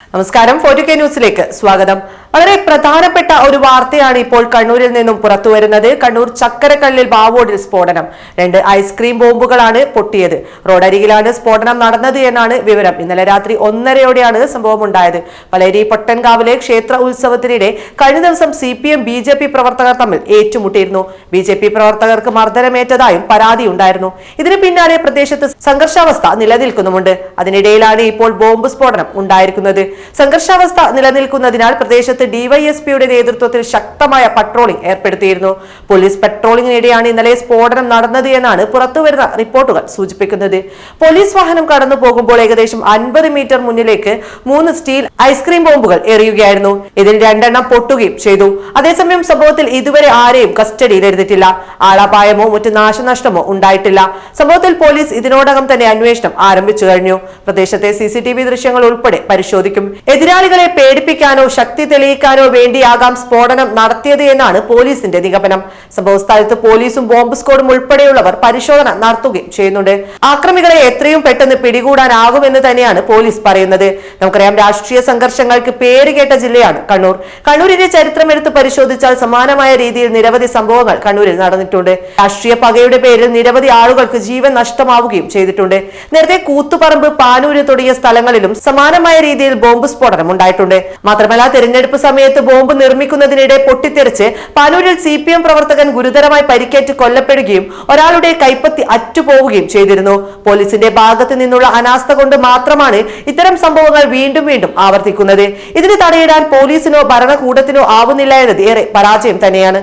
നമസ്കാരം 4K ന്യൂസിലേക്ക് സ്വാഗതം. വളരെ പ്രധാനപ്പെട്ട ഒരു വാർത്തയാണ് ഇപ്പോൾ കണ്ണൂരിൽ നിന്നും പുറത്തുവരുന്നത്. കണ്ണൂർ ചക്കരക്കല്ലിൽ ബാവോഡിൽ സ്ഫോടനം. 2 ഐസ്ക്രീം ബോംബുകളാണ് പൊട്ടിയത്. റോഡരികിലാണ് സ്ഫോടനം നടന്നത് എന്നാണ് വിവരം. ഇന്നലെ രാത്രി 1:30യോടെയാണ് സംഭവം ഉണ്ടായത്. പലേരി പൊട്ടൻകാവിലെ ക്ഷേത്ര ഉത്സവത്തിനിടെ കഴിഞ്ഞ ദിവസം CPM BJP പ്രവർത്തകർ തമ്മിൽ ഏറ്റുമുട്ടിയിരുന്നു. BJP പ്രവർത്തകർക്ക് മർദ്ദനമേറ്റതായും പരാതിയുണ്ടായിരുന്നു. ഇതിന് പിന്നാലെ പ്രദേശത്ത് സംഘർഷാവസ്ഥ നിലനിൽക്കുന്നുമുണ്ട്. അതിനിടയിലാണ് ഇപ്പോൾ ബോംബ് സ്ഫോടനം ഉണ്ടായിരിക്കുന്നത്. സംഘർഷാവസ്ഥ നിലനിൽക്കുന്നതിനാൽ പ്രദേശത്ത് ഡിവൈഎസ്പിയുടെ നേതൃത്വത്തിൽ ശക്തമായ പട്രോളിംഗ് ഏർപ്പെടുത്തിയിരുന്നു. പോലീസ് പട്രോളിംഗിനിടെയാണ് ഇന്നലെ സ്ഫോടനം നടന്നത് എന്നാണ് പുറത്തുവരുന്ന റിപ്പോർട്ടുകൾ സൂചിപ്പിക്കുന്നത്. പോലീസ് വാഹനം കടന്നു പോകുമ്പോൾ ഏകദേശം 50 മീറ്റർ മുന്നിലേക്ക് 3 സ്റ്റീൽ ഐസ്ക്രീം ബോംബുകൾ എറിയുകയായിരുന്നു. ഇതിൽ 2 എണ്ണം പൊട്ടുകയും ചെയ്തു. അതേസമയം സംഭവത്തിൽ ഇതുവരെ ആരെയും കസ്റ്റഡിയിലെടുത്തിട്ടില്ല. ആളപായമോ മറ്റു നാശനഷ്ടമോ ഉണ്ടായിട്ടില്ല. സംഭവത്തിൽ പോലീസ് ഇതിനോടകം തന്നെ അന്വേഷണം ആരംഭിച്ചു കഴിഞ്ഞു. പ്രദേശത്തെ CCTV ദൃശ്യങ്ങൾ ഉൾപ്പെടെ പരിശോധിക്കും. എതിരാളികളെ പേടിപ്പിക്കാനോ ശക്തി തെളിയിക്കാനോ വേണ്ടിയാകാം സ്ഫോടനം നടത്തിയത് എന്നാണ് പോലീസിന്റെ നിഗമനം. സംഭവസ്ഥലത്ത് പോലീസും ബോംബ് സ്ക്വാഡും ഉൾപ്പെടെയുള്ളവർ പരിശോധന നടത്തുകയും ചെയ്യുന്നുണ്ട്. ആക്രമികളെ എത്രയും പെട്ടെന്ന് പിടികൂടാനാകുമെന്ന് തന്നെയാണ് പോലീസ് പറയുന്നത്. നമുക്കറിയാം, രാഷ്ട്രീയ സംഘർഷങ്ങൾക്ക് പേരുകേട്ട ജില്ലയാണ് കണ്ണൂർ. കണ്ണൂരിന്റെ ചരിത്രം എടുത്ത് പരിശോധിച്ചാൽ സമാനമായ രീതിയിൽ നിരവധി സംഭവങ്ങൾ കണ്ണൂരിൽ നടന്നിട്ടുണ്ട്. രാഷ്ട്രീയ പകയുടെ പേരിൽ നിരവധി ആളുകൾക്ക് ജീവൻ നഷ്ടമാവുകയും ചെയ്തിട്ടുണ്ട്. നേരത്തെ കൂത്തുപറമ്പ്, പാനൂര് തുടങ്ങിയ സ്ഥലങ്ങളിലും സമാനമായ രീതിയിൽ ബോംബ് സ്ഫോടനം ഉണ്ടായിട്ടുണ്ട്. മാത്രമല്ല, തെരഞ്ഞെടുപ്പ് സമയത്ത് ബോംബ് നിർമ്മിക്കുന്നതിനിടെ പൊട്ടിത്തെറിച്ച് പാനൂരിൽ CPM പ്രവർത്തകൻ ഗുരുതരമായി പരിക്കേറ്റ് കൊല്ലപ്പെടുകയും ഒരാളുടെ കൈപ്പത്തി അറ്റുപോവുകയും ചെയ്തിരുന്നു. പോലീസിന്റെ ഭാഗത്ത് നിന്നുള്ള അനാസ്ഥ കൊണ്ട് മാത്രമാണ് ഇത്തരം സംഭവങ്ങൾ വീണ്ടും വീണ്ടും ആവർത്തിക്കുന്നത്. ഇതിന് തടയിടാൻ പോലീസിനോ ഭരണകൂടത്തിനോ ആവുന്നില്ല എന്നത് ഏറെ പരാജയം തന്നെയാണ്.